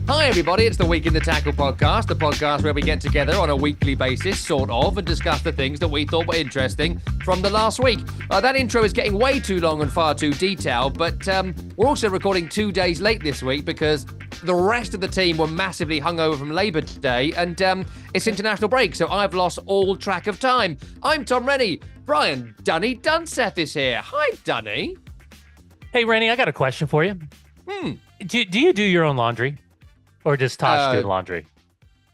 Hi, everybody. It's the Week in the Tackle podcast, the podcast where we get together on a weekly basis, sort of, and discuss the things that we thought were interesting from the last week. That intro is getting way too long and far too detailed, but we're also recording 2 days late this week because the rest of the team were massively hungover from Labour Day, and it's international break, so I've lost all track of time. I'm Tom Rennie. Brian Dunny Dunseth is here. Hi, Dunny. Hey, Rennie, I got a question for you. Do you do your own laundry? Or does Tosh do the laundry?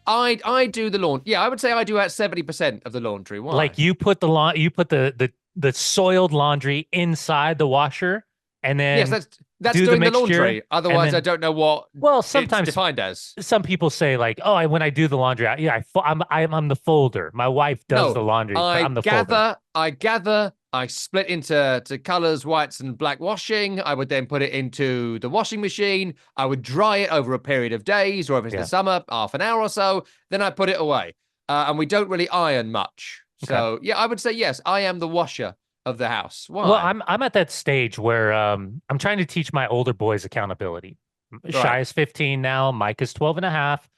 I do the laundry. Yeah, I would say I do about 70% of the laundry. Why? Like you put the soiled laundry inside the washer, and then yes, that's doing the laundry. Otherwise, then, I don't know what. Well, sometimes it's defined as. Some people say like, oh, when I do the laundry, I'm the folder. My wife does the laundry. I'm the folder. I gather. I split into colors, whites and black washing. I would then put it into the washing machine. I would dry it over a period of days, or if it's the summer, half an hour or so. Then I put it away. And we don't really iron much. So yeah, I would say yes, I am the washer of the house. Why? Well, I'm at that stage where I'm trying to teach my older boys accountability. Right. Shai is 15 now. Mike is 12 and a half.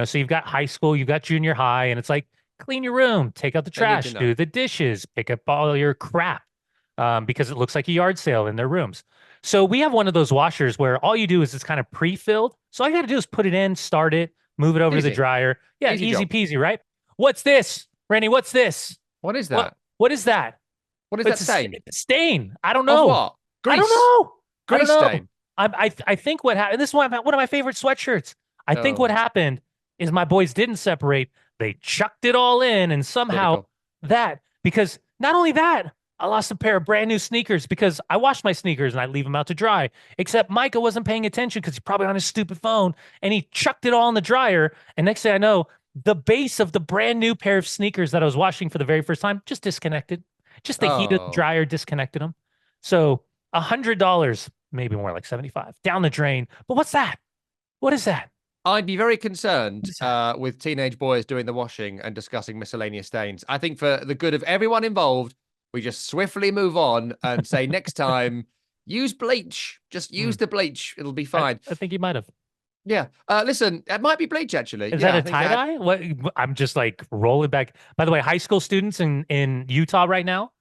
So you've got high school, you've got junior high, and it's like, clean your room, take out the trash, do the dishes, pick up all your crap because it looks like a yard sale in their rooms. So we have one of those washers where all you do is it's kind of pre-filled. So all you got to do is put it in, start it, move it over to the dryer. Yeah, easy peasy, right? What's this, Rennie? What's this? What is that? What is that? What is that stain? Stain. I don't know. Of what? Grease. I don't know. Grease stain. I think what happened. This is one of my favorite sweatshirts. I think what happened is my boys didn't separate. They chucked it all in, and somehow because not only that, I lost a pair of brand new sneakers because I wash my sneakers and I leave them out to dry. Except Micah wasn't paying attention because he's probably on his stupid phone, and he chucked it all in the dryer. And next thing I know, the base of the brand new pair of sneakers that I was washing for the very first time just disconnected. Just the heat of the dryer disconnected them. So $100, maybe more like 75, down the drain. But what's that? What is that? I'd be very concerned with teenage boys doing the washing and discussing miscellaneous stains. I think for the good of everyone involved, we just swiftly move on and say next time, use bleach. Just use the bleach. It'll be fine. I think you might have. Yeah. Listen, it might be bleach, actually. Is that a tie-dye? What? I'm just like rolling back. By the way, high school students in Utah right now,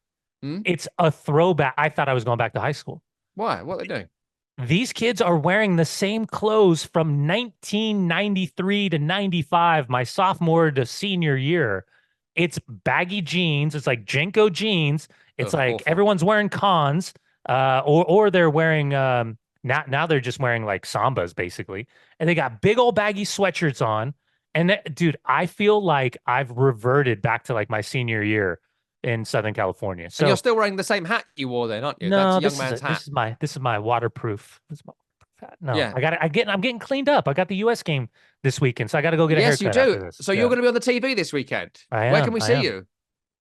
it's a throwback. I thought I was going back to high school. Why? What are they doing? These kids are wearing the same clothes from 1993 to 95, my sophomore to senior year. It's baggy jeans. It's like Jenko jeans. It's like awful. Everyone's wearing cons, or they're wearing now they're just wearing like Sambas basically, and they got big old baggy sweatshirts on. And dude, I feel like I've reverted back to like my senior year in Southern California. So and you're still wearing the same hat you wore then, aren't you? No, that's a young man's hat. This is my waterproof. No, yeah. I'm getting cleaned up. I got the US game this weekend, so I got to go get a haircut. Yes, you do. So you're going to be on the TV this weekend. Where can we see you?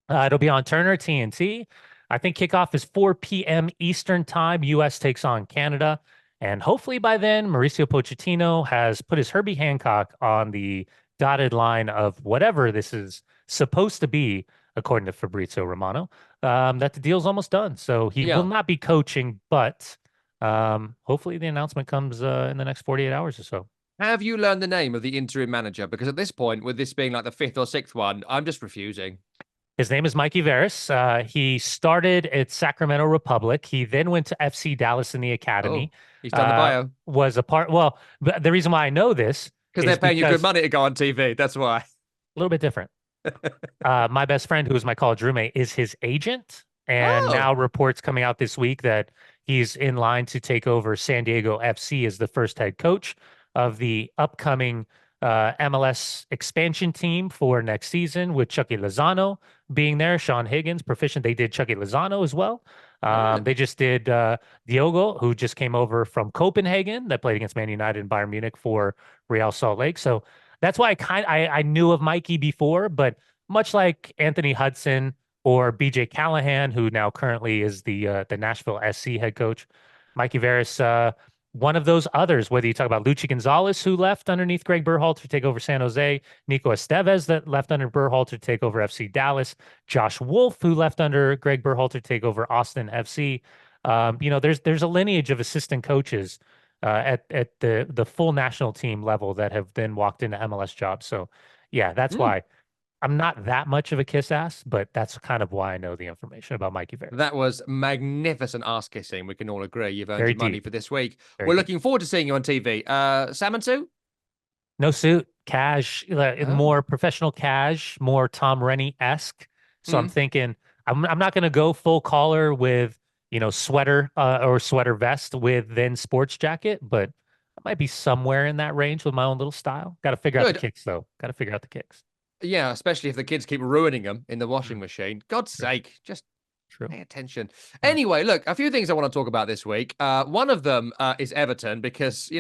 It'll be on Turner TNT. I think kickoff is 4 p.m. Eastern time. US takes on Canada. And hopefully by then, Mauricio Pochettino has put his Herbie Hancock on the dotted line of whatever this is supposed to be, according to Fabrizio Romano, that the deal's almost done. So he will not be coaching, but hopefully the announcement comes in the next 48 hours or so. Have you learned the name of the interim manager? Because at this point, with this being like the 5th or 6th one, I'm just refusing. His name is Mikey Veras. He started at Sacramento Republic. He then went to FC Dallas in the academy. He's done the bio. Was a part. Well, the reason why I know this because they're paying you good money to go on TV. That's why. A little bit different. My best friend, who was my college roommate, is his agent, and now reports coming out this week that he's in line to take over San Diego FC as the first head coach of the upcoming MLS expansion team for next season, with Chucky Lozano being there, Sean Higgins, proficient. They did Chucky Lozano as well. They just did Diogo, who just came over from Copenhagen, that played against Man United and Bayern Munich for Real Salt Lake. So that's why I knew of Mikey before, but much like Anthony Hudson or BJ Callahan, who now currently is the Nashville SC head coach, Mikey Veras, one of those others, whether you talk about Luchi Gonzalez, who left underneath Greg Berhalter to take over San Jose, Nico Estevez, that left under Berhalter to take over FC Dallas, Josh Wolf, who left under Greg Berhalter to take over Austin FC. There's a lineage of assistant coaches at the full national team level that have then walked into MLS jobs. So yeah, that's why I'm not that much of a kiss ass, but that's kind of why I know the information about Mikey Vera. That was magnificent ass kissing. We can all agree. You've earned Very your money deep. for this week. Very We're deep. looking forward to seeing you on TV. Salmon suit? No suit, cash, Oh. more professional cash, more Tom Rennie-esque. So I'm Mm. thinking I'm not going to go full collar with, sweater or sweater vest with then sports jacket, but I might be somewhere in that range with my own little style. Got to figure out the Good. kicks though. Got to figure out the kicks. Yeah, especially if the kids keep ruining them in the washing Mm, machine. God's true. sake, just True. pay attention. Mm. Anyway, look, a few things I want to talk about this week. One of them is Everton because,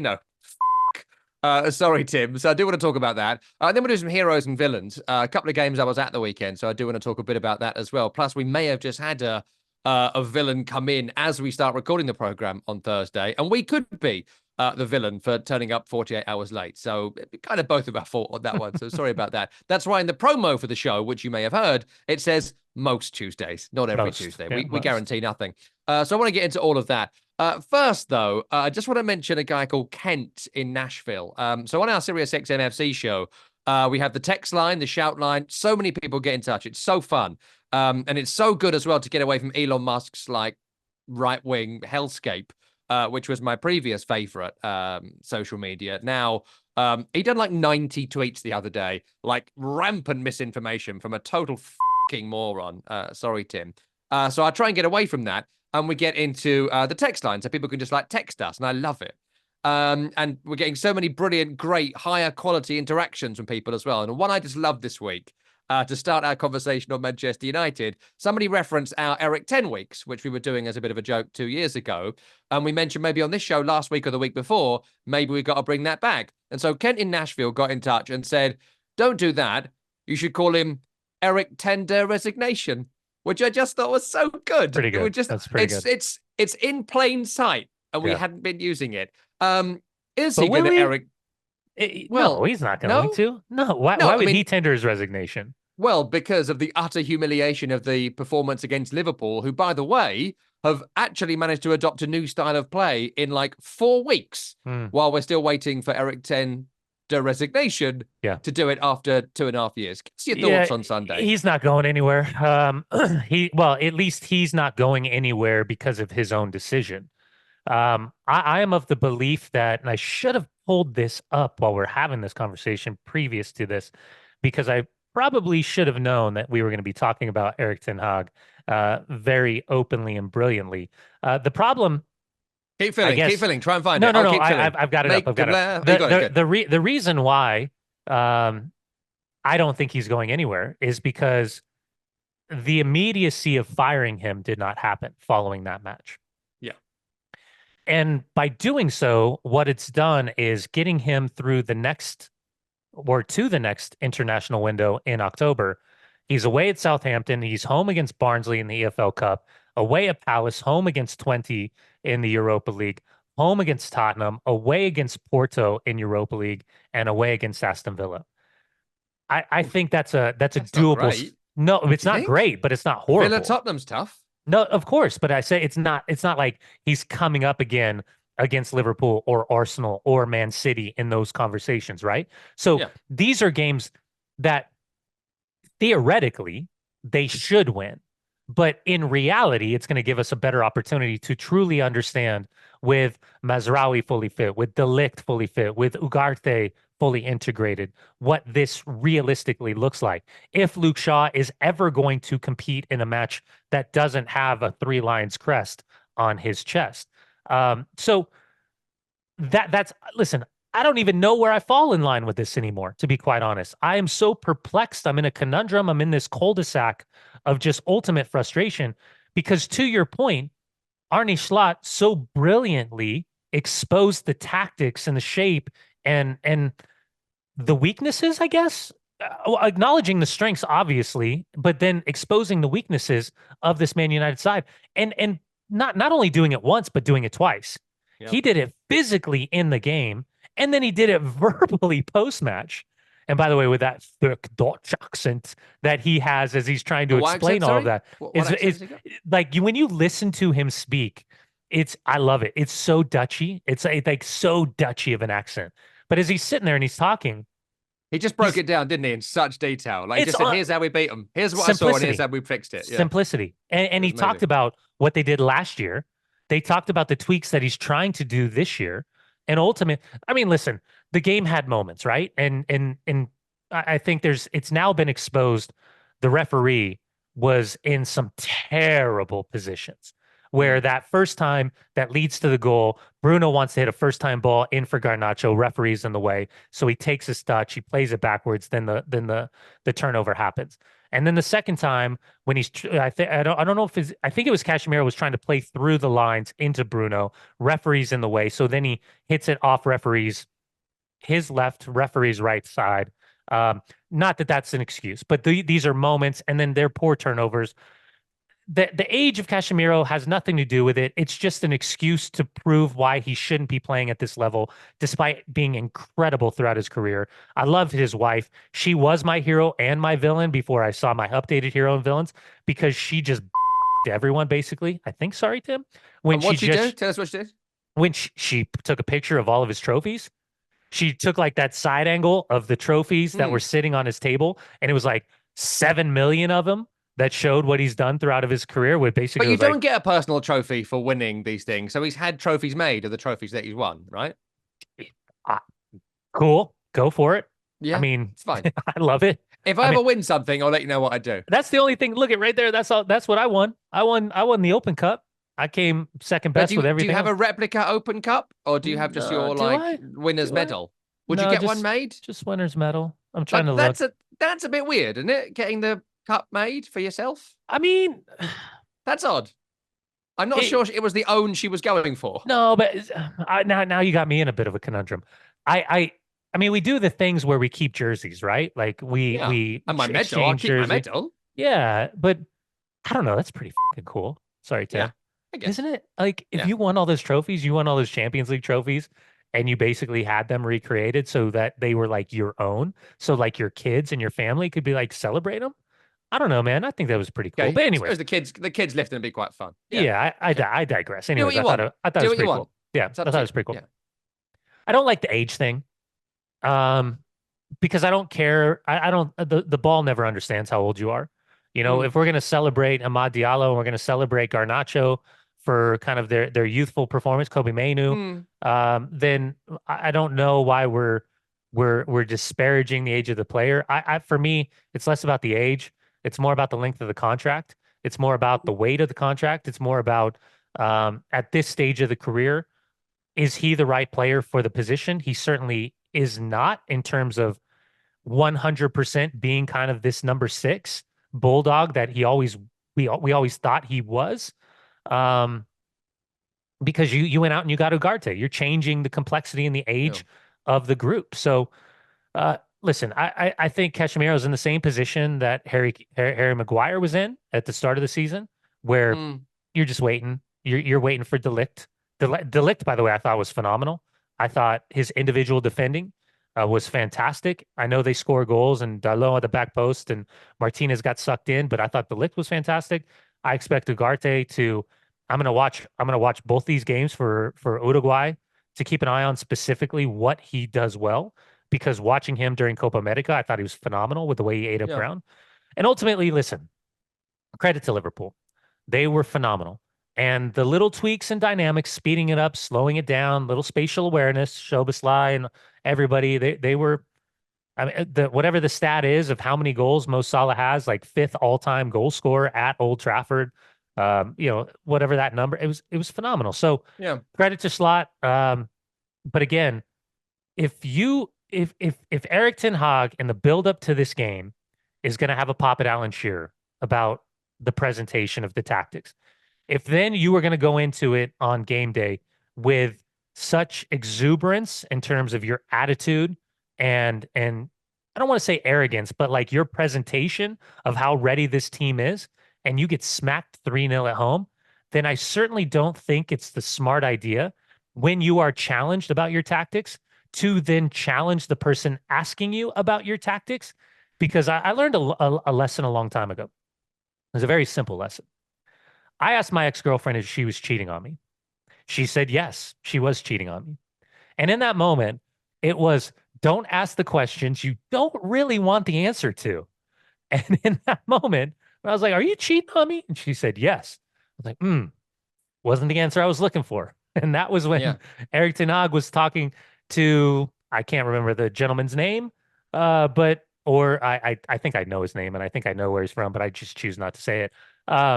sorry, Tim. So I do want to talk about that. Then we'll do some heroes and villains. A couple of games I was at the weekend, so I do want to talk a bit about that as well. Plus, we may have just had a villain come in as we start recording the program on Thursday, and we could be the villain for turning up 48 hours late. So kind of both of our fault on that one. So sorry about that. That's why in the promo for the show, which you may have heard, it says most Tuesdays, not every Tuesday. Yeah, We guarantee nothing. So I want to get into all of that. First, though, I just want to mention a guy called Kent in Nashville. So on our Sirius XM FC show, we have the text line, the shout line. So many people get in touch. It's so fun. And it's so good as well to get away from Elon Musk's right-wing hellscape, which was my previous favorite social media. Now, he done 90 tweets the other day, rampant misinformation from a total fucking moron. Sorry, Tim. So I try and get away from that. And we get into the text line so people can just text us. And I love it. And we're getting so many brilliant, great, higher quality interactions from people as well. And one I just love this week, to start our conversation on Manchester United, somebody referenced our Erik 10 weeks, which we were doing as a bit of a joke 2 years ago. And we mentioned maybe on this show last week or the week before, maybe we've got to bring that back. And so Kent in Nashville got in touch and said, don't do that. You should call him Erik Tender Resignation, which I just thought was so good. Pretty good. That's pretty good. It's in plain sight, and we hadn't been using it. Is he going to Erik? No, he's not going to. No, why would he tender his resignation? Well, because of the utter humiliation of the performance against Liverpool, who, by the way, have actually managed to adopt a new style of play in 4 weeks, while we're still waiting for Erik Ten resignation to do it after 2.5 years. What's your thoughts on Sunday? He's not going anywhere. At least he's not going anywhere because of his own decision. I am of the belief that, and I should have pulled this up while we're having this conversation previous to this, because I probably should have known that we were going to be talking about Erik ten Hag very openly and brilliantly. The problem. Keep filling. Try and find it. No. I've got it up. I've got it. The reason why I don't think he's going anywhere is because the immediacy of firing him did not happen following that match. Yeah. And by doing so, what it's done is getting him through the next international window in October. He's away at Southampton. He's home against Barnsley in the EFL Cup, away at Palace, home against Twente in the Europa League, home against Tottenham, away against Porto in Europa League, and away against Aston Villa. I think that's doable. No, it's not great, but it's not horrible. Villa Tottenham's tough. No, of course, but I say it's not like he's coming up again against Liverpool or Arsenal or Man City in those conversations, right? So these are games that theoretically they should win. But in reality, it's going to give us a better opportunity to truly understand, with Mazraoui fully fit, with De Ligt fully fit, with Ugarte fully integrated, what this realistically looks like. If Luke Shaw is ever going to compete in a match that doesn't have a 3 Lions crest on his chest. So listen, I don't even know where I fall in line with this anymore, to be quite honest. I am so perplexed. I'm in a conundrum. I'm in this cul-de-sac of just ultimate frustration because, to your point, Arne Slot so brilliantly exposed the tactics and the shape and the weaknesses, I guess, acknowledging the strengths, obviously, but then exposing the weaknesses of this Man United side, and not only doing it once, but doing it twice. Yep. He did it physically in the game, and then he did it verbally post-match. And by the way, with that thick Dutch accent that he has as he's trying to explain all of that, is like when you listen to him speak, I love it. It's so Dutchy. It's like so Dutchy of an accent. But as he's sitting there and he's talking, He just broke it down, didn't he, in such detail? Like, he it's just said, here's how we beat them. Here's what I saw, and here's simplicity, how we fixed it. Yeah, simplicity. And it he was talked amazing. about what they did last year. They talked about the tweaks that he's trying to do this year. And ultimately, I mean, listen, the game had moments, right? And I think it's now been exposed. The referee was in some terrible positions where that first time that leads to the goal, Bruno wants to hit a first time ball in for Garnacho, referee's in the way. So he takes his touch, he plays it backwards, then the turnover happens. And then the second time when I don't know if I think it was Casemiro was trying to play through the lines into Bruno, referee's in the way. So then he hits it off his left, referee's right side. Not that that's an excuse, but these are moments, and then they're poor turnovers. The age of Casemiro has nothing to do with it. It's just an excuse to prove why he shouldn't be playing at this level, despite being incredible throughout his career. I loved his wife. She was my hero and my villain before I saw my updated hero and villains, because she just everyone basically. I think, sorry, Tim, when And she what'd she do? just Tell us what she did. when she took a picture of all of his trophies. She took like that side angle of the trophies that were sitting on his table, and it was like 7 million of them that showed what he's done throughout of his career. With basically, But you was like, don't get a personal trophy for winning these things. So he's had trophies made of the trophies that he's won, right? ah, cool, go for it. I Yeah, mean, it's fine. I love it. If I I ever mean, win something, I'll let you know what I do. that's the only thing. Look at right there. That's all. That's what I won. I won the Open Cup. I came second But best with do you everything have else. a replica Open Cup, or do you have just No, your do like I? winner's Do I? medal? Would you No, get one made? just winner's medal. I'm trying to Like look. that's a bit weird, isn't it? Getting the cup made for yourself. I mean, That's odd. I'm not it, sure it was the own she was going for. no, but now you got me in a bit of a conundrum. I I I mean, we do the things where we keep jerseys, right? Like Yeah, we and my medal, I'll exchange keep my jersey. medal. Yeah, but I don't know. That's pretty fucking cool. Sorry, Yeah, Tim. I guess. Isn't it? Like if Yeah. you won all those trophies, you won all those Champions League trophies, and you basically had them recreated so that they were like your own. So like your kids and your family could be like celebrate them. I don't know, man. I think that was pretty cool. Okay. But I suppose anyways, the kids lifting would be quite fun. Yeah. yeah, Okay. I digress. Do what Anyways, you want. I thought it Do was what you pretty want. cool. Yeah, It's I up thought to it you. was pretty cool. Yeah. I don't like the age thing. Um, because I don't care. I don't the ball never understands how old you are. You know, Mm. if we're gonna celebrate Amad Diallo and we're gonna celebrate Garnacho for kind of their youthful performance, Kobe Mainu, Mm. then I don't know why we're disparaging the age of the player. For me, it's less about the age. It's more about the length of the contract. It's more about the weight of the contract. It's more about at this stage of the career, is he the right player for the position? He certainly is not in terms of 100% being kind of this number six bulldog that we always thought he was. Um, because you went out and you got Ugarte. You're changing the complexity and the Yeah. age of the group. So listen, I think Casemiro is in the same position that Harry Maguire was in at the start of the season, where Mm. you're just waiting. You're waiting for Delict. Delict, by the way, I thought was phenomenal. I thought his individual defending was fantastic. I know they score goals and Dalot at the back post and Martinez got sucked in, but I thought Delict was fantastic. I expect Ugarte to. I'm gonna watch both these games for Uruguay to keep an eye on specifically what he does well, because watching him during Copa America, I thought he was phenomenal with the way he ate up Yeah. ground. And ultimately, listen, credit to Liverpool. They were phenomenal. And the little tweaks and dynamics, speeding it up, slowing it down, little spatial awareness, Szoboszlai and everybody, they were, I mean, whatever the stat is of how many goals Mo Salah has, like fifth all-time goal scorer at Old Trafford. Whatever that number, it was phenomenal. So Yeah. credit to Slot. But again, if Erik Ten Hag in the build up to this game is going to have a pop at Alan Shearer about the presentation of the tactics, if then you were going to go into it on game day with such exuberance in terms of your attitude and I don't want to say arrogance, but like your presentation of how ready this team is, and you get smacked 3-0 at home, then I certainly don't think it's the smart idea when you are challenged about your tactics to then challenge the person asking you about your tactics. Because I learned a lesson a long time ago. It was a very simple lesson. I asked my ex-girlfriend if she was cheating on me. She said, yes, she was cheating on me. And in that moment, it was, don't ask the questions you don't really want the answer to. And in that moment, I was like, are you cheating on me? And she said, yes. I was like, wasn't the answer I was looking for. And that was when Erik ten Hag was talking to, I can't remember the gentleman's name, or I think I know his name and I think I know where he's from, but I just choose not to say it.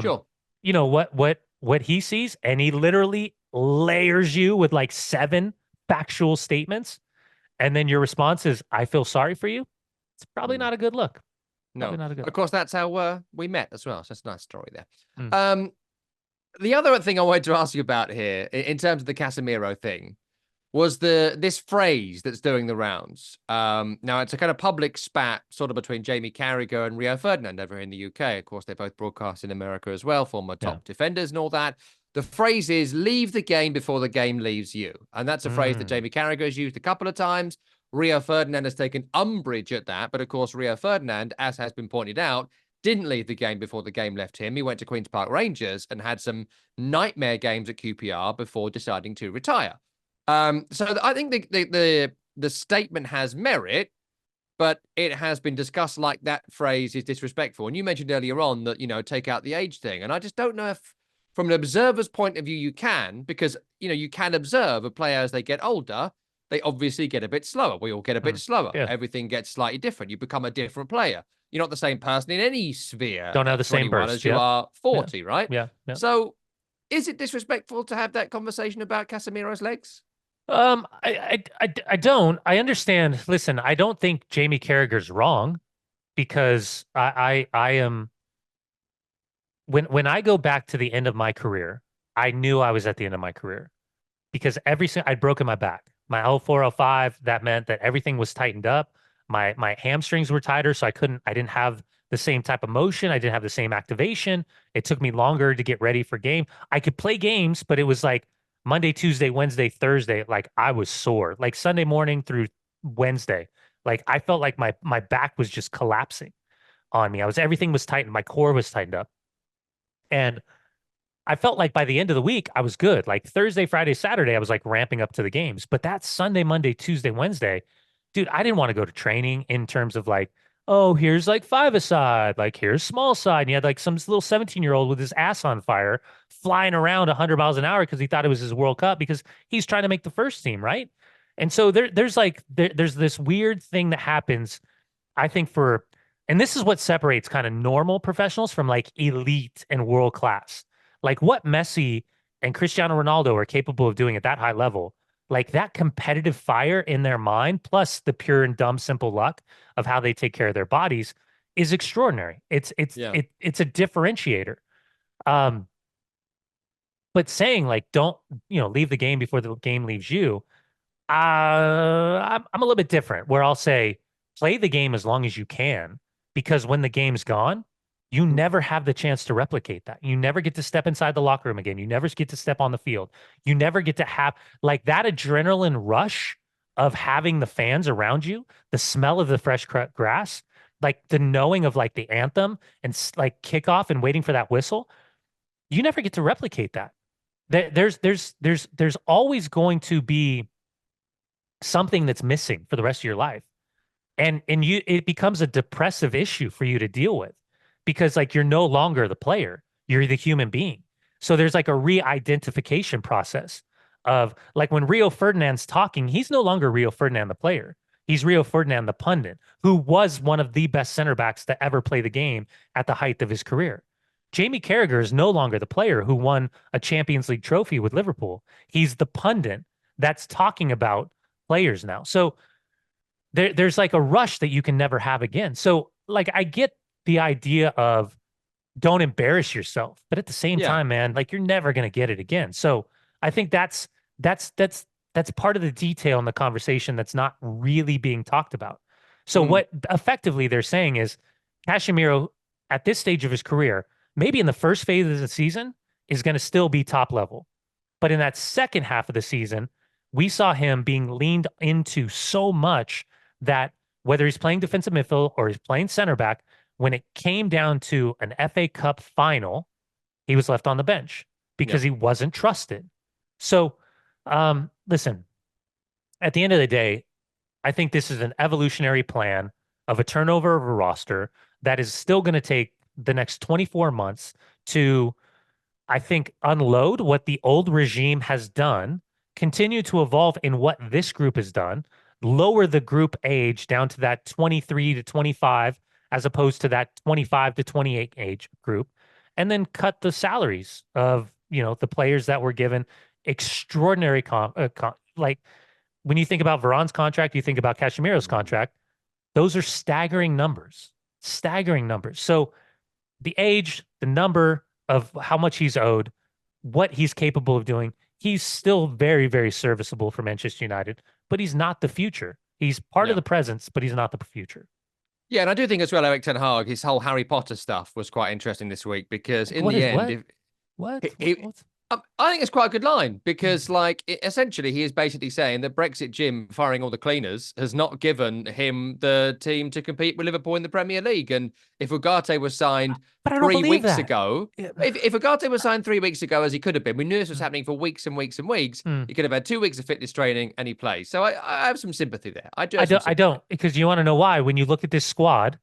Sure. You know what he sees, and he literally layers you with like 7 factual statements, and then your response is, I feel sorry for you. It's probably not a good look. No. Not a good Of course, that's how we met as well. So that's a nice story there. Mm. The other thing I wanted to ask you about here, in terms of the Casemiro thing, was this phrase that's doing the rounds. Now, it's a kind of public spat sort of between Jamie Carragher and Rio Ferdinand over in the UK. Of course, they both broadcast in America as well, former top defenders and all that. The phrase is, leave the game before the game leaves you. And that's a phrase that Jamie Carragher has used a couple of times. Rio Ferdinand has taken umbrage at that. But of course, Rio Ferdinand, as has been pointed out, didn't leave the game before the game left him. He went to Queen's Park Rangers and had some nightmare games at QPR before deciding to retire. So I think the statement has merit, but it has been discussed like that phrase is disrespectful. And you mentioned earlier on that, take out the age thing. And I just don't know if, from an observer's point of view, you can, because, you can observe a player as they get older, they obviously get a bit slower. We all get a bit slower. Yeah. Everything gets slightly different. You become a different player. You're not the same person in any sphere. Don't have the same burst as you are 40, right? Yeah. So is it disrespectful to have that conversation about Casemiro's legs? I don't. I understand. Listen, I don't think Jamie Carragher's wrong, because I am, when I go back to the end of my career, I knew I was at the end of my career, because I'd broken my back, my L4, L5. That meant that everything was tightened up. My hamstrings were tighter, so I didn't have the same type of motion. I didn't have the same activation. It took me longer to get ready for game. I could play games, but it was like Monday, Tuesday, Wednesday, Thursday, like I was sore. Like Sunday morning through Wednesday, like I felt like my back was just collapsing on me. Everything was tightened. My core was tightened up. And I felt like by the end of the week, I was good. Like Thursday, Friday, Saturday, I was like ramping up to the games. But that Sunday, Monday, Tuesday, Wednesday, dude, I didn't want to go to training, in terms of like, oh, here's like 5-a-side, like here's small side. And you had like some little 17-year-old with his ass on fire flying around 100 miles an hour because he thought it was his World Cup, because he's trying to make the first team, right? And so there's this weird thing that happens, I think, and this is what separates kind of normal professionals from like elite and world class. Like what Messi and Cristiano Ronaldo are capable of doing at that high level, like that competitive fire in their mind, plus the pure and dumb, simple luck of how they take care of their bodies, is extraordinary. It's a differentiator. But saying like, don't, leave the game before the game leaves you. I'm a little bit different, where I'll say, play the game as long as you can, because when the game's gone, you never have the chance to replicate that. You never get to step inside the locker room again. You never get to step on the field. You never get to have like that adrenaline rush of having the fans around you, the smell of the fresh grass, like the knowing of like the anthem and like kickoff and waiting for that whistle. You never get to replicate that. There's always going to be something that's missing for the rest of your life. And it becomes a depressive issue for you to deal with, because like you're no longer the player, you're the human being. So there's like a re-identification process of like, when Rio Ferdinand's talking, he's no longer Rio Ferdinand the player. He's Rio Ferdinand the pundit, who was one of the best center backs to ever play the game at the height of his career. Jamie Carragher is no longer the player who won a Champions League trophy with Liverpool. He's the pundit that's talking about players now. So there's like a rush that you can never have again. So like, I get the idea of don't embarrass yourself, but at the same time, man, like you're never going to get it again. So I think that's part of the detail in the conversation that's not really being talked about. So what effectively they're saying is, Casemiro at this stage of his career, maybe in the first phase of the season, is going to still be top level. But in that second half of the season, we saw him being leaned into so much that whether he's playing defensive midfield or he's playing center back, when it came down to an FA Cup final, he was left on the bench because he wasn't trusted. So, listen, at the end of the day, I think this is an evolutionary plan of a turnover of a roster that is still going to take the next 24 months to, I think, unload what the old regime has done, continue to evolve in what this group has done, lower the group age down to that 23 to 25, as opposed to that 25 to 28 age group, and then cut the salaries of, the players that were given extraordinary like when you think about Varane's contract, you think about Casemiro's contract, those are staggering numbers, staggering numbers. So the age, the number of how much he's owed, what he's capable of doing, he's still very, very serviceable for Manchester United, but he's not the future. He's part of the presence, but he's not the future. Yeah, and I do think as well, Erik ten Hag, his whole Harry Potter stuff was quite interesting this week because in the end, I think it's quite a good line because, essentially, he is basically saying that Brexit Jim firing all the cleaners has not given him the team to compete with Liverpool in the Premier League. And if Ugarte was signed 3 weeks ago, if Ugarte was signed 3 weeks ago, as he could have been, we knew this was happening for weeks and weeks and weeks. He could have had 2 weeks of fitness training and he plays. So I have some sympathy there. I don't, because you want to know why. When you look at this squad,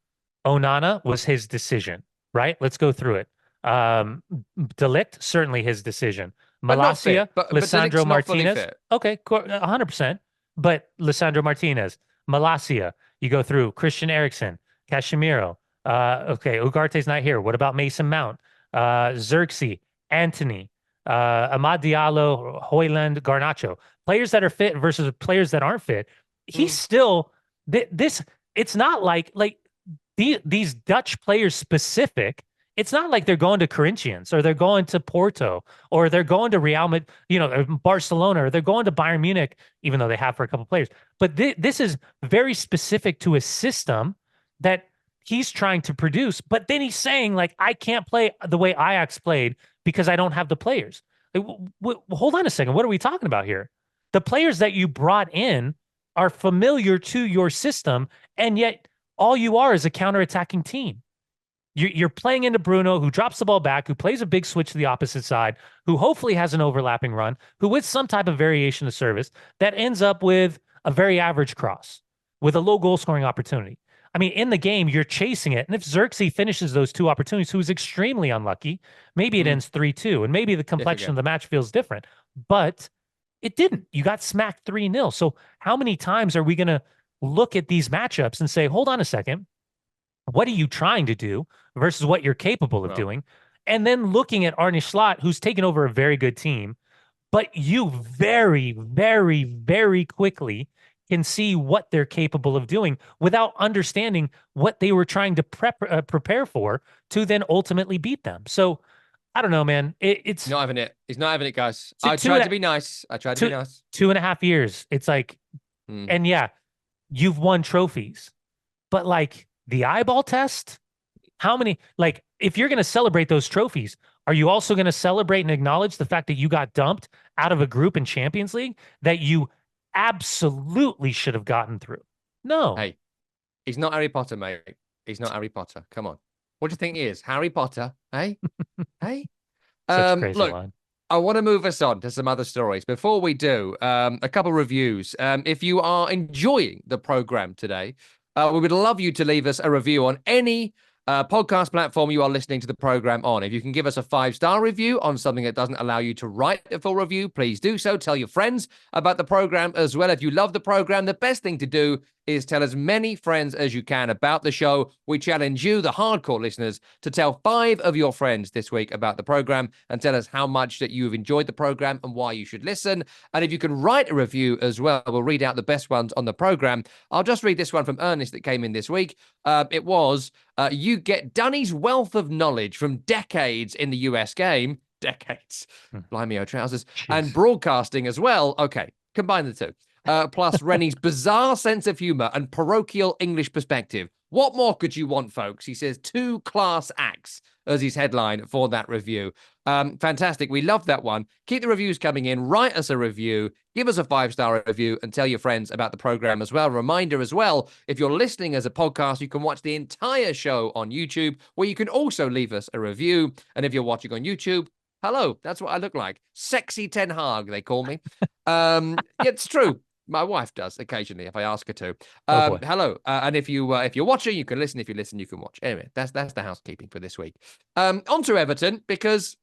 Onana was his decision, right? Let's go through it. De Ligt, certainly his decision. Malacia, Lisandro Martinez. Okay, 100%. But Lisandro Martinez, Malacia, you go through Christian Eriksen, Casemiro. Okay, Ugarte's not here. What about Mason Mount? Xerxes, Anthony, Amad Diallo, Hoyland, Garnacho. Players that are fit versus players that aren't fit. He's still this. It's not like these Dutch players specific. It's not like they're going to Corinthians or they're going to Porto or they're going to Real Madrid, Barcelona, or they're going to Bayern Munich, even though they have for a couple of players. But this is very specific to a system that he's trying to produce. But then he's saying, I can't play the way Ajax played because I don't have the players. Hold on a second. What are we talking about here? The players that you brought in are familiar to your system, and yet all you are is a counterattacking team. You're playing into Bruno, who drops the ball back, who plays a big switch to the opposite side, who hopefully has an overlapping run, who with some type of variation of service that ends up with a very average cross with a low goal scoring opportunity. I mean, in the game, you're chasing it. And if Xerxes finishes those two opportunities, who's extremely unlucky, maybe it ends 3-2, and maybe the complexion of the match feels different. But it didn't. You got smacked 3-0. So how many times are we going to look at these matchups and say, hold on a second, what are you trying to do versus what you're capable of doing? And then looking at Arne Slot, who's taken over a very good team, but you very, very, very quickly can see what they're capable of doing without understanding what they were trying to prepare for to then ultimately beat them. So I don't know, man. It's not having it. He's not having it, guys. I tried to be nice. 2.5 years. It's and yeah, you've won trophies, but the eyeball test, how many, if you're going to celebrate those trophies, are you also going to celebrate and acknowledge the fact that you got dumped out of a group in Champions League that you absolutely should have gotten through? No. Hey, he's not Harry Potter, mate. He's not Harry Potter. Come on. What do you think he is? Harry Potter? Hey? Hey? Such a crazy line. I want to move us on to some other stories. Before we do, a couple reviews. If you are enjoying the program today, we would love you to leave us a review on any podcast platform you are listening to the program on. If you can give us a 5-star review on something that doesn't allow you to write a full review, please do so. Tell your friends about the program as well. If you love the program, the best thing to do is tell as many friends as you can about the show. We challenge you, the hardcore listeners, to tell 5 of your friends this week about the program and tell us how much that you've enjoyed the program and why you should listen. And if you can write a review as well, we'll read out the best ones on the program. I'll just read this one from Ernest that came in this week. It was, you get Dunny's wealth of knowledge from decades in the US game. Decades. Blimey, oh trousers. Jeez. And broadcasting as well. Okay, combine the two. Plus Rennie's bizarre sense of humor and parochial English perspective. What more could you want, folks? He says 2 class acts as his headline for that review. Fantastic. We love that one. Keep the reviews coming in. Write us a review. Give us a 5-star review and tell your friends about the program as well. Reminder as well, if you're listening as a podcast, you can watch the entire show on YouTube, where you can also leave us a review. And if you're watching on YouTube, Hello, that's what I look like. Sexy Ten Hag, they call me. Yeah, it's true. My wife does occasionally if I ask her to. Oh boy. Hello, and if you're watching, you can listen. If you listen, you can watch. Anyway, that's the housekeeping for this week. On to Everton, because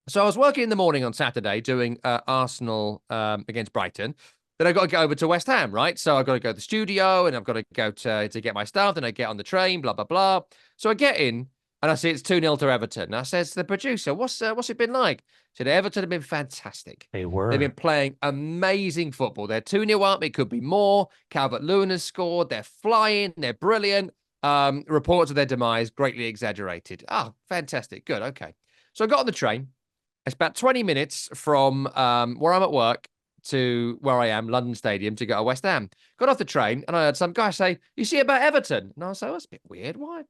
so I was working in the morning on Saturday doing Arsenal against Brighton. Then I got to go over to West Ham, right? So I've got to go to the studio and I've got to go to get my stuff. Then I get on the train, blah, blah, blah. So I get in and I see it's 2-0 to Everton. And I says to the producer, what's it been like? He said, Everton have been fantastic. They were. They've been playing amazing football. They're 2-0 up. It could be more. Calvert-Lewin has scored. They're flying. They're brilliant. Reports of their demise greatly exaggerated. Oh, fantastic. Good. Okay. So I got on the train. It's about 20 minutes from where I'm at work to where I am, London Stadium, to go to West Ham. Got off the train and I heard some guy say, you see about Everton? And I was like, that's a bit weird. Why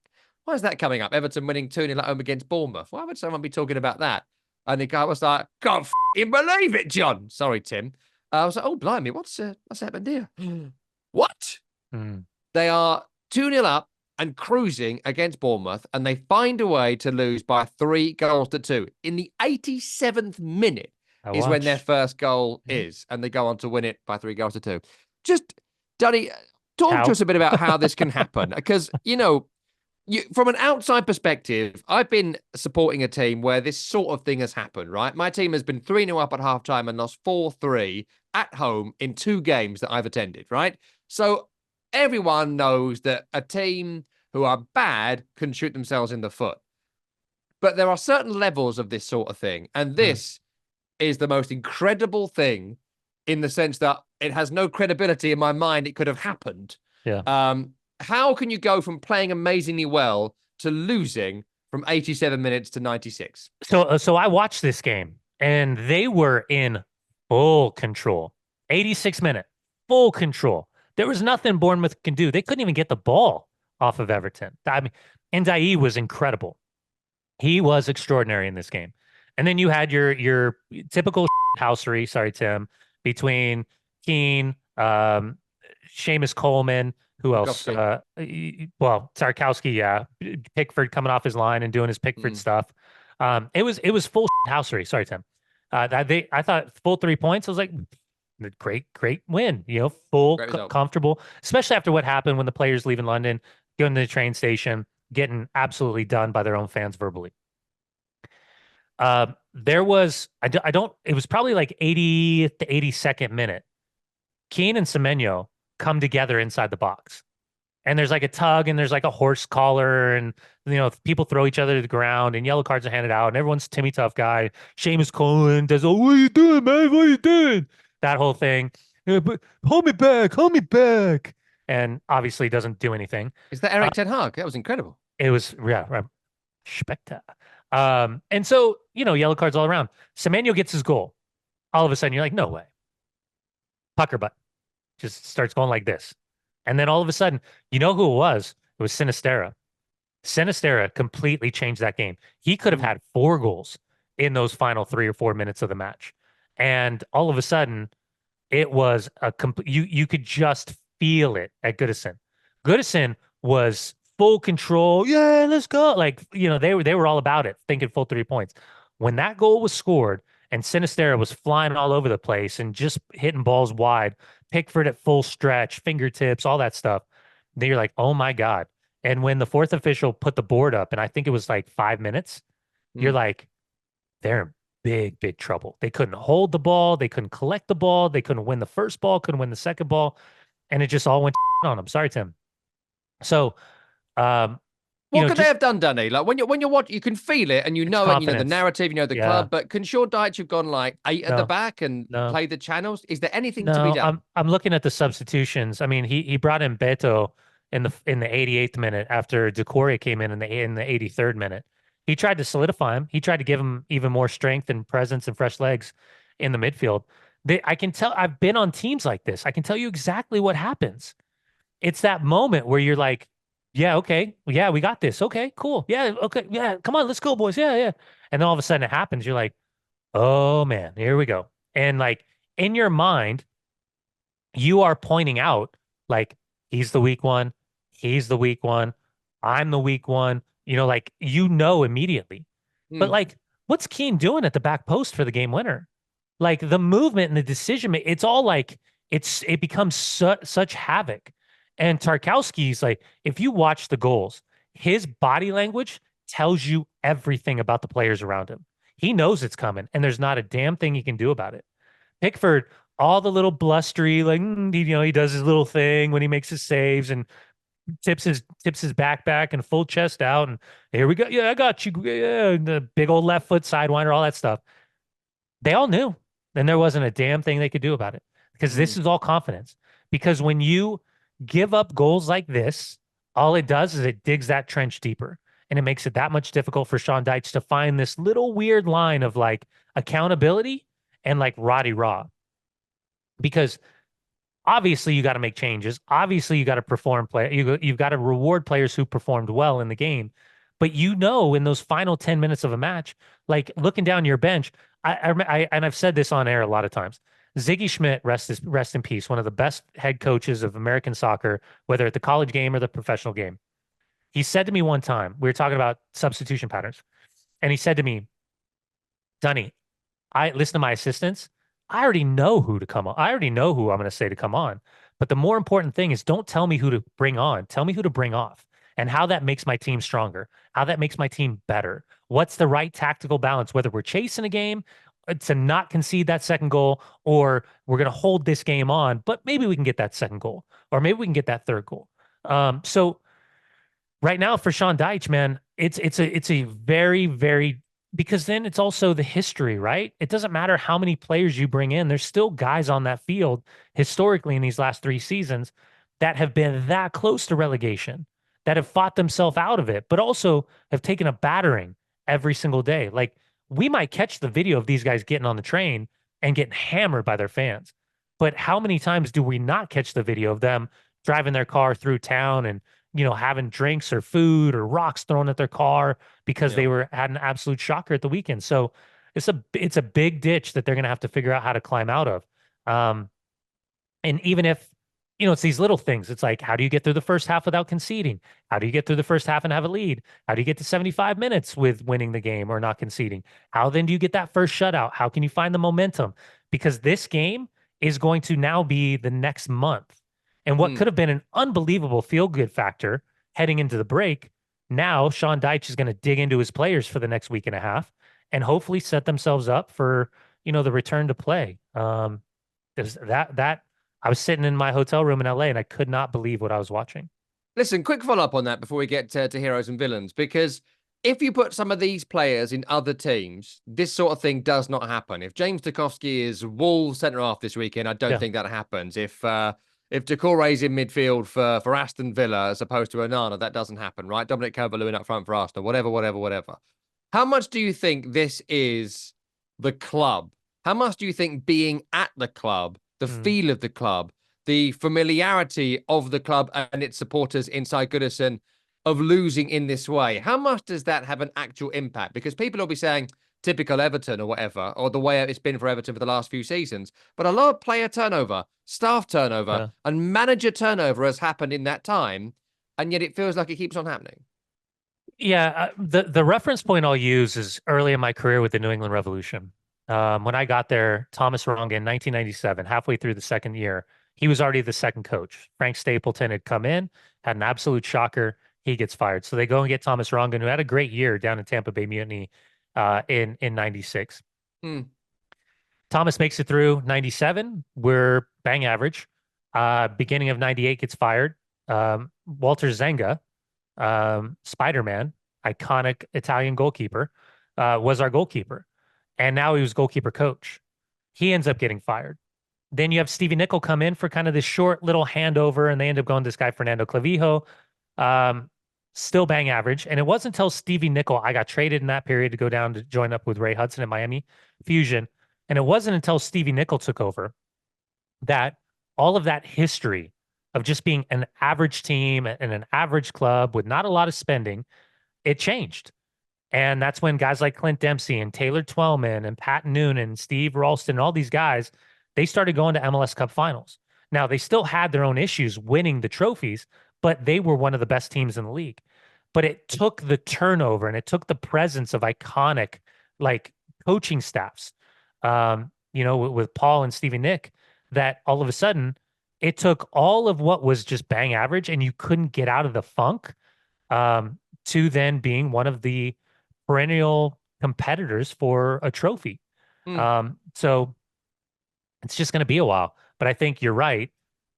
is that coming up? Everton winning 2-0 at home against Bournemouth. Why would someone be talking about that? And the guy was like, can't f***ing believe it, John. Sorry, Tim. I was like, oh, blimey, what's happened here? What? They are 2-0 up and cruising against Bournemouth, and they find a way to lose by 3-2. In the 87th minute is when their first goal is, and they go on to win it by 3-2. Just, Dunny, talk to us a bit about how this can happen, because, from an outside perspective, I've been supporting a team where this sort of thing has happened, right? My team has been 3-0 up at halftime and lost 4-3 at home in 2 games that I've attended, right? So everyone knows that a team who are bad can shoot themselves in the foot. But there are certain levels of this sort of thing. And this is the most incredible thing in the sense that it has no credibility in my mind. It could have happened. Yeah. How can you go from playing amazingly well to losing from 87 minutes to 96? So I watched this game and they were in full control. 86 minute, full control. There was nothing Bournemouth can do. They couldn't even get the ball off of Everton. I mean, Ndiaye was incredible. He was extraordinary in this game. And then you had your typical housery, sorry, Tim, between Keane, Seamus Coleman, who else? Tarkowski, yeah. Pickford coming off his line and doing his Pickford stuff. It was full housery. Sorry, Tim. I thought full 3 points. I was like, great win. Full comfortable, especially after what happened when the players leaving London, going to the train station, getting absolutely done by their own fans verbally. There was, it was probably like 80th to 82nd minute. Keane and Semenyo come together inside the box. And there's like a tug and there's like a horse collar and, people throw each other to the ground and yellow cards are handed out and everyone's Timmy Tough guy. Seamus Coleman does, what are you doing, man? What are you doing? That whole thing. Hold me back. And obviously doesn't do anything. Is that Erik Ten Hag? That was incredible. It was, right. Spectacular. And so, yellow cards all around. Semenyo gets his goal. All of a sudden, you're like, no way. Pucker butt. Just starts going like this. And then all of a sudden, you know who it was? It was Sinisterra. Sinisterra completely changed that game. He could have had 4 goals in those final 3 or 4 minutes of the match. And all of a sudden, it was a you could just feel it at Goodison. Goodison was full control. Yeah, let's go. Like, they were all about it, thinking full 3 points. When that goal was scored and Sinisterra was flying all over the place and just hitting balls wide, Pickford at full stretch, fingertips, all that stuff, then you're like, oh my God. And when the 4th official put the board up, and I think it was like 5 minutes, you're like, they're in big trouble. They couldn't hold the ball. They couldn't collect the ball. They couldn't win the first ball, couldn't win the second ball. And it just all went on them. Sorry, Tim. So, what could they have done, Dunny? Like when you're watching, you can feel it and you know it, the narrative, the club. But can Sean Dyche have gone like 8 at the back and play the channels? Is there anything to be done? I'm looking at the substitutions. I mean, he brought in Beto in the 88th minute after Decore came in the 83rd minute. He tried to solidify him. He tried to give him even more strength and presence and fresh legs in the midfield. I can tell, I've been on teams like this. I can tell you exactly what happens. It's that moment where you're like, yeah, okay. Yeah, we got this. Okay, cool. Yeah, okay. Yeah, come on, let's go, boys. Yeah. And then all of a sudden it happens. You're like, oh, man, here we go. And like in your mind, you are pointing out like, he's the weak one. He's the weak one. I'm the weak one. Immediately. But like what's Keane doing at the back post for the game winner? Like the movement and the decision, it's all like it becomes such havoc. And Tarkowski's like, if you watch the goals, his body language tells you everything about the players around him. He knows it's coming, and there's not a damn thing he can do about it. Pickford, all the little blustery, like he does his little thing when he makes his saves and tips his back and full chest out, and here we go. Yeah, I got you. Yeah, the big old left foot sidewinder, all that stuff. They all knew, and there wasn't a damn thing they could do about it because this is all confidence. Because when you give up goals like this, all it does is it digs that trench deeper, and it makes it that much difficult for Sean Dyche to find this little weird line of like accountability and like Roddy Raw. Because obviously you got to make changes. Obviously you got to perform you've got to reward players who performed well in the game. But in those final 10 minutes of a match, like looking down your bench, and I've said this on air a lot of times. Ziggy Schmidt, rest in peace, one of the best head coaches of American soccer, whether at the college game or the professional game. He said to me one time, we were talking about substitution patterns, and he said to me, Dunny, I listen to my assistants. I already know who to come on. I already know who I'm going to say to come on. But the more important thing is don't tell me who to bring on. Tell me who to bring off and how that makes my team stronger, how that makes my team better. What's the right tactical balance, whether we're chasing a game to not concede that second goal or we're going to hold this game on, but maybe we can get that second goal or maybe we can get that third goal. So right now for Sean Dyche, man, it's a very, very because then it's also the history, right? It doesn't matter how many players you bring in. There's still guys on that field historically in these last 3 seasons that have been that close to relegation, that have fought themselves out of it, but also have taken a battering every single day. Like we might catch the video of these guys getting on the train and getting hammered by their fans. But how many times do we not catch the video of them driving their car through town and having drinks or food or rocks thrown at their car because they had an absolute shocker at the weekend. So it's a big ditch that they're going to have to figure out how to climb out of. And even if, it's these little things, it's like, how do you get through the first half without conceding? How do you get through the first half and have a lead? How do you get to 75 minutes with winning the game or not conceding? How then do you get that first shutout? How can you find the momentum? Because this game is going to now be the next month. And what could have been an unbelievable feel-good factor heading into the break, now Sean Dyche is going to dig into his players for the next week and a half and hopefully set themselves up for, the return to play. There's that I was sitting in my hotel room in LA and I could not believe what I was watching. Listen, quick follow-up on that before we get to heroes and villains, because if you put some of these players in other teams, this sort of thing does not happen. If James Tarkowski is Wolves centre-half this weekend, I don't think that happens. If Doucouré's in midfield for Aston Villa as opposed to Onana, that doesn't happen, right? Dominic Calvert-Lewin up front for Arsenal, whatever. How much do you think this is the club? How much do you think being at the club, the feel of the club, the familiarity of the club and its supporters inside Goodison of losing in this way, how much does that have an actual impact? Because people will be saying, typical Everton or whatever, or the way it's been for Everton for the last few seasons. But a lot of player turnover, staff turnover, and manager turnover has happened in that time, and yet it feels like it keeps on happening. Yeah, the reference point I'll use is early in my career with the New England Revolution. When I got there, Thomas Ronga in 1997, halfway through the second year, he was already the second coach. Frank Stapleton had come in, had an absolute shocker. He gets fired. So they go and get Thomas Ronga, who had a great year down in Tampa Bay Mutiny in 96. Thomas makes it through 97. We're bang average. Beginning of 98 gets fired. Walter Zenga, Spider-Man, iconic Italian goalkeeper, was our goalkeeper. And now he was goalkeeper coach. He ends up getting fired. Then you have Stevie Nicol come in for kind of this short little handover, and they end up going to this guy, Fernando Clavijo. Still bang average. And it wasn't until Stevie Nicol, I got traded in that period to go down to join up with Ray Hudson at Miami Fusion. And it wasn't until Stevie Nicol took over that all of that history of just being an average team and an average club with not a lot of spending, it changed. And that's when guys like Clint Dempsey and Taylor Twellman and Pat Noonan, Steve Ralston, all these guys, they started going to MLS Cup finals. Now, they still had their own issues winning the trophies, but they were one of the best teams in the league. But it took the turnover and it took the presence of iconic like coaching staffs, with Paul and Stevie Nick, that all of a sudden it took all of what was just bang average and you couldn't get out of the funk, to then being one of the perennial competitors for a trophy. So it's just going to be a while. But I think you're right.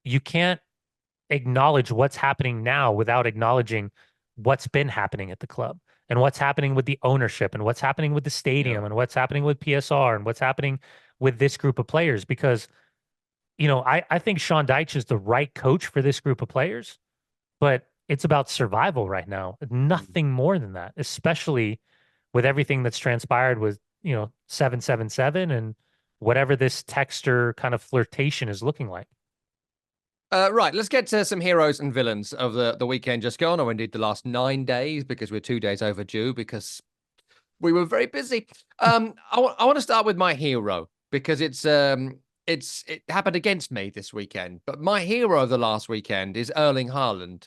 You can't acknowledge what's happening now without acknowledging what's been happening at the club and what's happening with the ownership and what's happening with the stadium and what's happening with PSR and what's happening with this group of players. Because, I think Sean Dyche is the right coach for this group of players, but it's about survival right now. Nothing more than that, especially with everything that's transpired with, 777 and whatever this texter kind of flirtation is looking like. Right, let's get to some heroes and villains of the weekend just gone, or indeed the last 9 days, because we're 2 days overdue because we were very busy. I want to start with my hero because it happened against me this weekend. But my hero of the last weekend is Erling Haaland.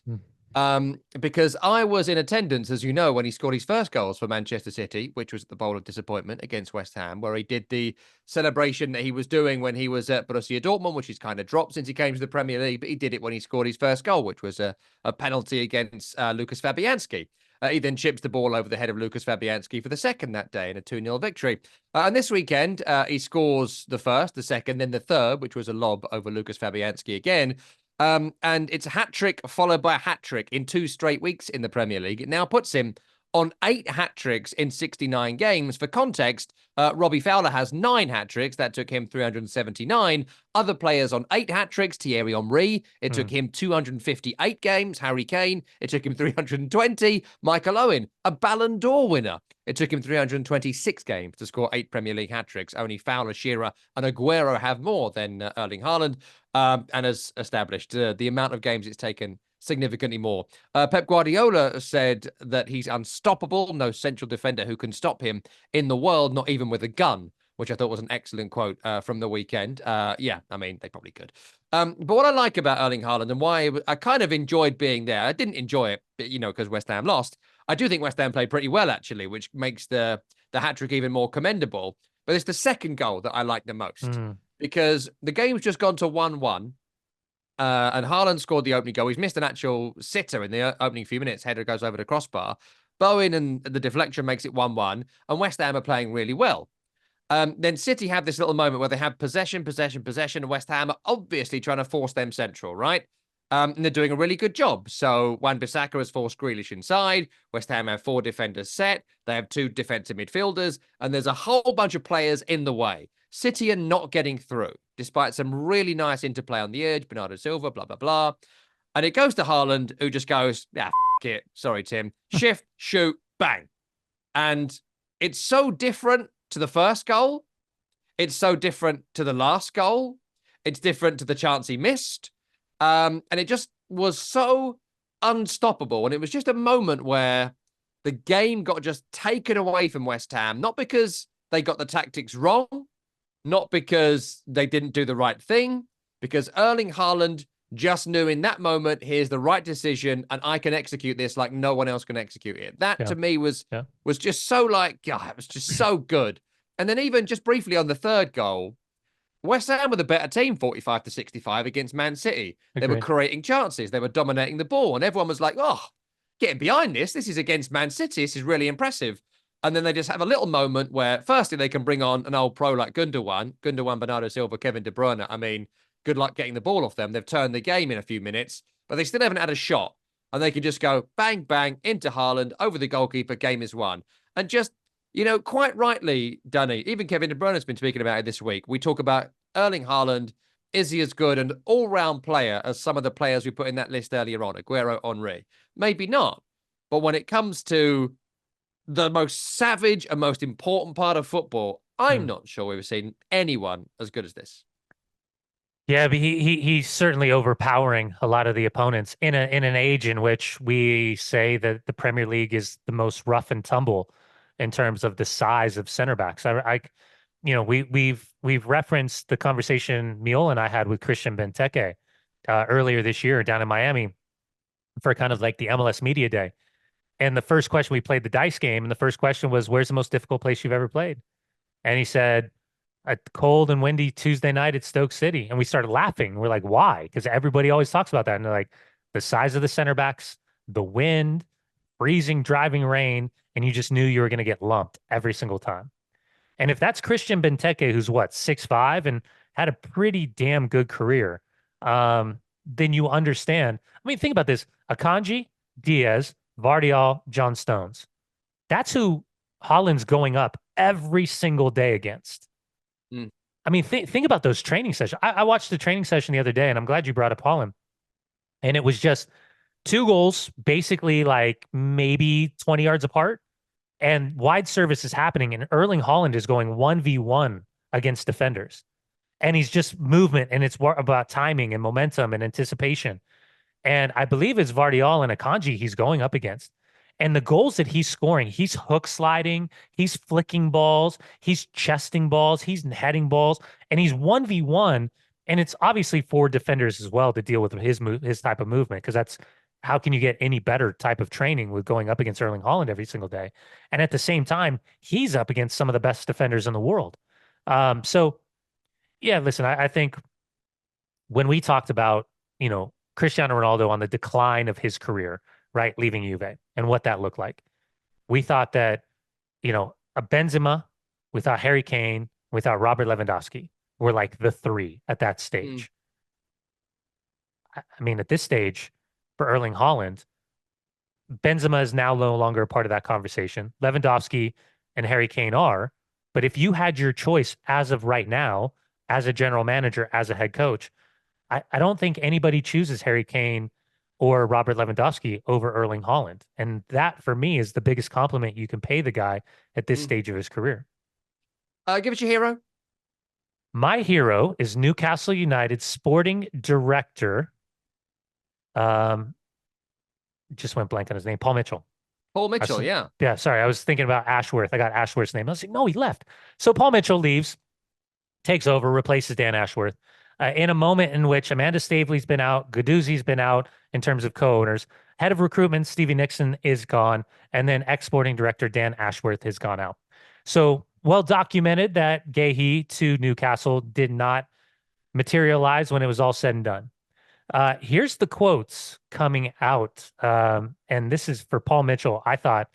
Because I was in attendance, as you know, when he scored his first goals for Manchester City, which was at the Bowl of Disappointment against West Ham, where he did the celebration that he was doing when he was at Borussia Dortmund, which he's kind of dropped since he came to the Premier League, but he did it when he scored his first goal, which was a penalty against Lucas Fabianski. He then chips the ball over the head of Lucas Fabianski for the second that day in a 2-0 victory. And this weekend, he scores the first, the second, then the third, which was a lob over Lucas Fabianski again. And it's a hat-trick followed by a hat-trick in 2 straight weeks in the Premier League. It now puts him on 8 hat-tricks in 69 games. For context, Robbie Fowler has 9 hat-tricks. That took him 379. Other players on 8 hat-tricks, Thierry Henry. It took him 258 games. Harry Kane. It took him 320. Michael Owen, a Ballon d'Or winner. It took him 326 games to score 8 Premier League hat-tricks. Only Fowler, Shearer and Aguero have more than Erling Haaland. And as established, the amount of games it's taken significantly more. Pep Guardiola said that he's unstoppable, no central defender who can stop him in the world, not even with a gun, which I thought was an excellent quote from the weekend. Yeah, I mean, they probably could. But what I like about Erling Haaland and why I kind of enjoyed being there, I didn't enjoy it, because West Ham lost. I do think West Ham played pretty well, actually, which makes the hat-trick even more commendable. But it's the second goal that I like the most. Because the game's just gone to 1-1. And Haaland scored the opening goal. He's missed an actual sitter in the opening few minutes. Header goes over the crossbar. Bowen and the deflection makes it 1-1. And West Ham are playing really well. Then City have this little moment where they have possession. And West Ham are obviously trying to force them central, right? And they're doing a really good job. So Wan-Bissaka has forced Grealish inside. West Ham have 4 defenders set. They have 2 defensive midfielders. And there's a whole bunch of players in the way. City are not getting through, despite some really nice interplay on the edge, Bernardo Silva, blah, blah, blah. And it goes to Haaland, who just goes, it. Sorry, Tim. Shift, shoot, bang. And it's so different to the first goal. It's so different to the last goal. It's different to the chance he missed. And it just was so unstoppable. And it was just a moment where the game got just taken away from West Ham, not because they got the tactics wrong, not because they didn't do the right thing, because Erling Haaland just knew in that moment, here's the right decision, and I can execute this like no one else can execute it. That to me was just so it was just so good. And then even just briefly on the third goal, West Ham were the better team, 45-65 against Man City. They were creating chances. They were dominating the ball. And everyone was like, oh, getting behind this. This is against Man City. This is really impressive. And then they just have a little moment where, firstly, they can bring on an old pro like Gundogan, Bernardo Silva, Kevin De Bruyne. I mean, good luck getting the ball off them. They've turned the game in a few minutes, but they still haven't had a shot. And they can just go bang, bang, into Haaland, over the goalkeeper, game is won. And just, quite rightly, Dunny, even Kevin De Bruyne has been speaking about it this week. We talk about Erling Haaland. Is he as good an all-round player as some of the players we put in that list earlier on, Aguero, Henry? Maybe not. But when it comes to the most savage and most important part of football, I'm not sure we've seen anyone as good as this. Yeah, but he's certainly overpowering a lot of the opponents in an age in which we say that the Premier League is the most rough and tumble in terms of the size of center backs. We've referenced the conversation Miola and I had with Christian Benteke earlier this year down in Miami for kind of like the MLS Media Day. And the first question, we played the dice game, and the first question was, where's the most difficult place you've ever played? And he said, a cold and windy Tuesday night at Stoke City. And we started laughing. We're like, why? Because everybody always talks about that. And they're like, the size of the center backs, the wind, freezing, driving rain, and you just knew you were going to get lumped every single time. And if that's Christian Benteke, who's what, 6'5" and had a pretty damn good career, then you understand. I mean, think about this. Akanji, Diaz, Vardiol, John Stones. That's who Haaland's going up every single day against. Mm. I mean, think about those training sessions. I watched the training session the other day, and I'm glad you brought up Haaland. And it was just 2 goals, basically like maybe 20 yards apart, and wide service is happening. And Erling Haaland is going 1v1 against defenders. And he's just movement, and it's about timing and momentum and anticipation. And I believe it's Vardiol and Akanji he's going up against. And the goals that he's scoring, he's hook sliding, he's flicking balls, he's chesting balls, he's heading balls, and he's 1v1. And it's obviously for defenders as well to deal with his type of movement, because that's how can you get any better type of training with going up against Erling Haaland every single day? And at the same time, he's up against some of the best defenders in the world. So, yeah, listen, I think when we talked about, Cristiano Ronaldo on the decline of his career, right, leaving Juve and what that looked like, we thought that, a Benzema, we thought Harry Kane, we thought Robert Lewandowski were like the 3 at that stage. I mean, at this stage, for Erling Haaland, Benzema is now no longer a part of that conversation. Lewandowski and Harry Kane are. But if you had your choice as of right now, as a general manager, as a head coach, I don't think anybody chooses Harry Kane or Robert Lewandowski over Erling Haaland. And that, for me, is the biggest compliment you can pay the guy at this stage of his career. Give us your hero. My hero is Newcastle United sporting director. Just went blank on his name. Paul Mitchell. Paul Mitchell, yeah. Yeah, sorry. I was thinking about Ashworth. I got Ashworth's name. I was like, no, he left. So Paul Mitchell leaves, takes over, replaces Dan Ashworth. In a moment in which Amanda Staveley's been out, Guendouzi's been out in terms of co-owners, head of recruitment Stevie Nixon is gone, and then ex-sporting director Dan Ashworth has gone out. So well documented that Gahey to Newcastle did not materialize when it was all said and done. Here's the quotes coming out, and this is for Paul Mitchell. I thought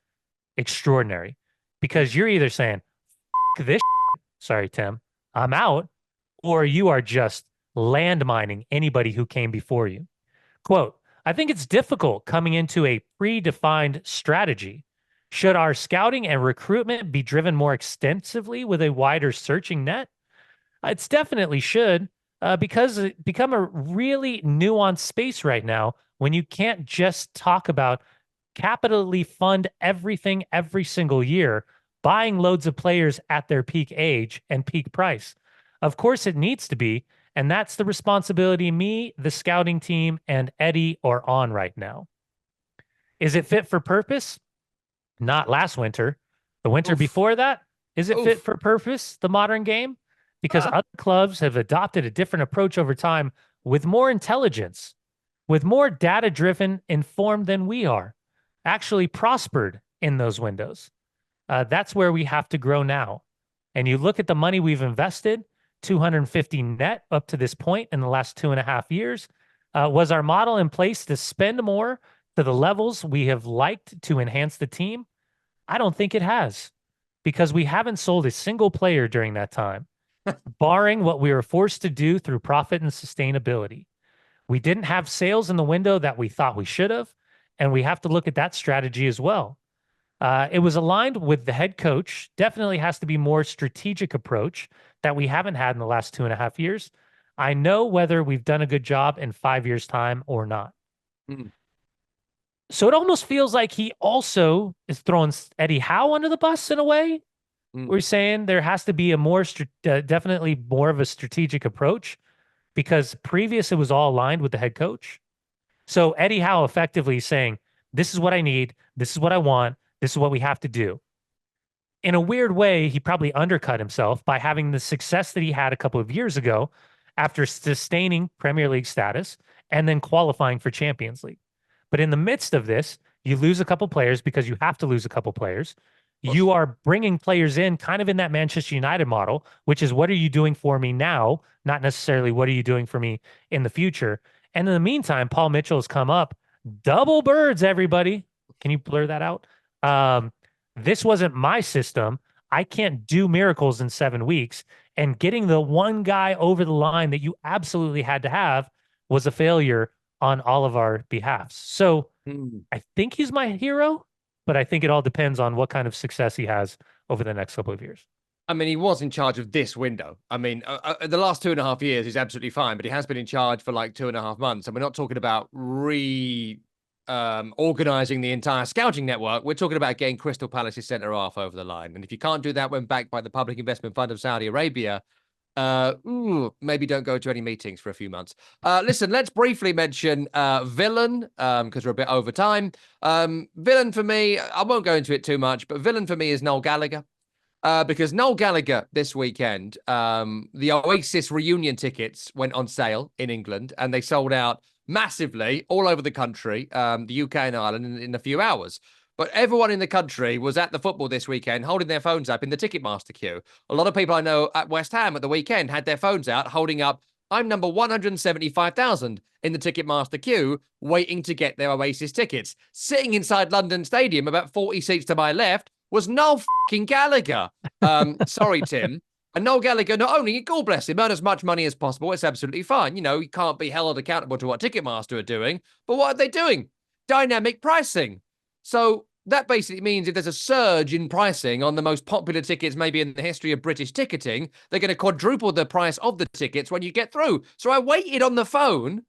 extraordinary, because you're either saying, this, sorry, Tim, I'm out, or you are just landmining anybody who came before you. Quote, I think it's difficult coming into a predefined strategy. Should our scouting and recruitment be driven more extensively with a wider searching net? It's definitely should, because it become a really nuanced space right now when you can't just talk about capitally fund everything every single year, buying loads of players at their peak age and peak price. Of course, it needs to be, and that's the responsibility me, the scouting team, and Eddie are on right now. Is it fit for purpose? Not last winter. The winter before that? Is it fit for purpose, the modern game? Because other clubs have adopted a different approach over time with more intelligence, with more data-driven, informed than we are, actually prospered in those windows. That's where we have to grow now. And you look at the money we've invested, 250 net up to this point in the last 2.5 years. Was our model in place to spend more to the levels we have liked to enhance the team? I don't think it has, because we haven't sold a single player during that time, barring what we were forced to do through profit and sustainability. We didn't have sales in the window that we thought we should have, and we have to look at that strategy as well. It was aligned with the head coach. Definitely has to be more strategic approach that we haven't had in the last 2.5 years. I know whether we've done a good job in 5 years' time or not. So it almost feels like he also is throwing Eddie Howe under the bus in a way. We're saying there has to be a more, definitely more of a strategic approach, because previous it was all aligned with the head coach. So Eddie Howe effectively saying, this is what I need. This is what I want. This is what we have to do. In a weird way, he probably undercut himself by having the success that he had a couple of years ago after sustaining Premier League status and then qualifying for Champions League. But in the midst of this, You lose a couple players because you have to lose a couple players. You are bringing players in kind of in that Manchester United model, which is what are you doing for me now? Not necessarily what are you doing for me in the future. And in the meantime, Paul Mitchell has come up. Double birds, everybody. Can you blur that out? This wasn't my system. I can't do miracles in 7 weeks. And getting the one guy over the line that you absolutely had to have was a failure on all of our behalfs. So I think he's my hero, but I think it all depends on what kind of success he has over the next couple of years. I mean, he was in charge of this window. I mean, the last 2.5 years, he's absolutely fine, but he has been in charge for like 2.5 months. And we're not talking about organizing the entire scouting network. We're talking about getting Crystal Palace's centre half over the line. And if you can't do that when backed by the Public Investment Fund of Saudi Arabia, maybe don't go to any meetings for a few months. Listen, let's briefly mention villain, because we're a bit over time. Villain for me, I won't go into it too much, but villain for me is Noel Gallagher. Because Noel Gallagher this weekend, the Oasis reunion tickets went on sale in England and they sold out massively all over the country, the UK and Ireland in a few hours. But everyone in the country was at the football this weekend holding their phones up in the Ticketmaster queue. A lot of people I know at West Ham at the weekend had their phones out holding up, I'm number 175,000 in the Ticketmaster queue, waiting to get their Oasis tickets. Sitting inside London Stadium, about 40 seats to my left, was Noel fucking Gallagher. Sorry, Tim. And Noel Gallagher, not only, God bless him, earn as much money as possible. It's absolutely fine. You know, he can't be held accountable to what Ticketmaster are doing. But what are they doing? Dynamic pricing. So that basically means if there's a surge in pricing on the most popular tickets, maybe in the history of British ticketing, they're going to quadruple the price of the tickets when you get through. So I waited on the phone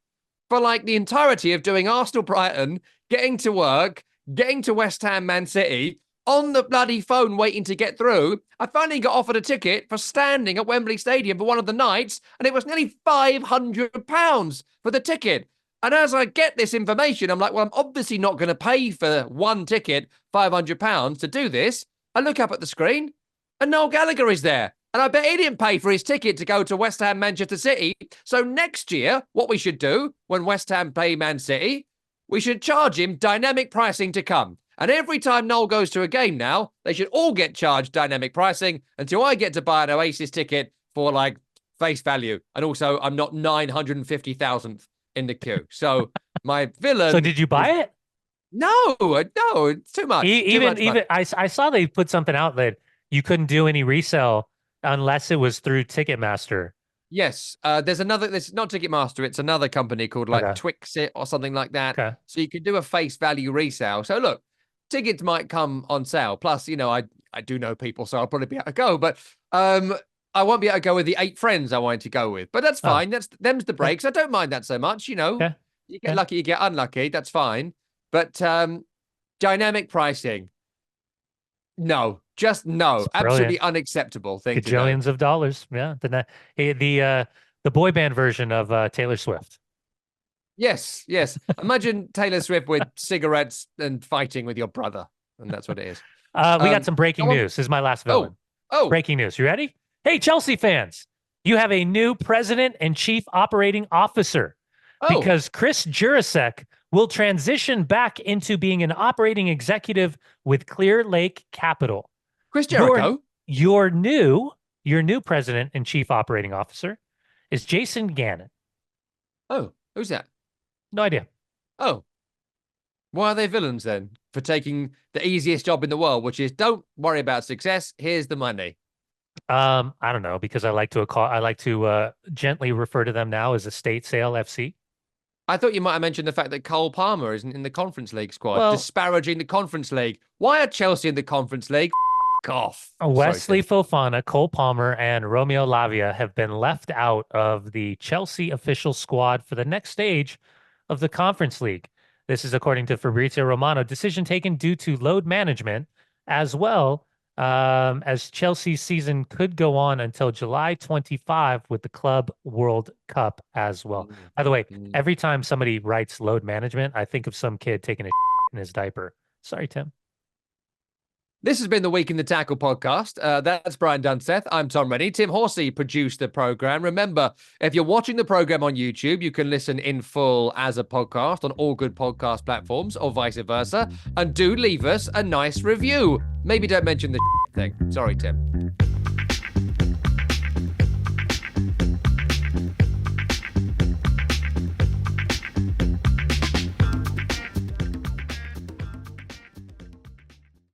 for like the entirety of doing Arsenal Brighton, getting to work, getting to West Ham Man City, on the bloody phone waiting to get through. I finally got offered a ticket for standing at Wembley Stadium for one of the nights, and it was nearly £500 for the ticket. And as I get this information, I'm like, well, I'm obviously not going to pay for one ticket, £500 to do this. I look up at the screen, and Noel Gallagher is there. And I bet he didn't pay for his ticket to go to West Ham Manchester City. So next year, what we should do when West Ham play Man City, we should charge him dynamic pricing to come. And every time Noel goes to a game now, they should all get charged dynamic pricing until I get to buy an Oasis ticket for like face value. And also, I'm not 950,000th in the queue. So my villain. So did you buy it? No, it's too much. I saw they put something out that you couldn't do any resale unless it was through Ticketmaster. Yes, there's not Ticketmaster. It's another company called like Twixit or something like that. Okay. So you could do a face value resale. So look, tickets might come on sale. Plus, you know, I do know people, so I'll probably be able to go. But I won't be able to go with the 8 friends I wanted to go with. But that's fine. Them's the breaks. I don't mind that so much. You know, you get lucky, you get unlucky. That's fine. But dynamic pricing, no, just no, absolutely unacceptable thing. Gajillions of dollars. Yeah, the boy band version of Taylor Swift. Yes. Imagine Taylor Swift with cigarettes and fighting with your brother, and that's what it is. We got some breaking news. This is my last villain. Oh, breaking news. You ready? Hey, Chelsea fans, you have a new president and chief operating officer because Chris Jurasek will transition back into being an operating executive with Clear Lake Capital. Chris Jericho. Your new president and chief operating officer is Jason Gannon. Oh, who's that? No idea. Oh. Why are they villains then? For taking the easiest job in the world, which is don't worry about success. Here's the money. I don't know, because I like to gently refer to them now as Estate Sale FC. I thought you might have mentioned the fact that Cole Palmer isn't in the Conference League squad, disparaging the Conference League. Why are Chelsea in the Conference League? Off. Wesley Fofana, Cole Palmer, and Romeo Lavia have been left out of the Chelsea official squad for the next stage of the Conference League. This is according to Fabrizio Romano. Decision taken due to load management, as well as Chelsea's season could go on until July 25 with the Club World Cup as well. By the way, every time somebody writes load management, I think of some kid taking a in his diaper. Sorry, Tim. This has been the Week in the Tackle podcast. That's Brian Dunseth. I'm Tom Rennie. Tim Horsey produced the program. Remember, if you're watching the program on YouTube, you can listen in full as a podcast on all good podcast platforms or vice versa. And do leave us a nice review. Maybe don't mention the thing. Sorry, Tim.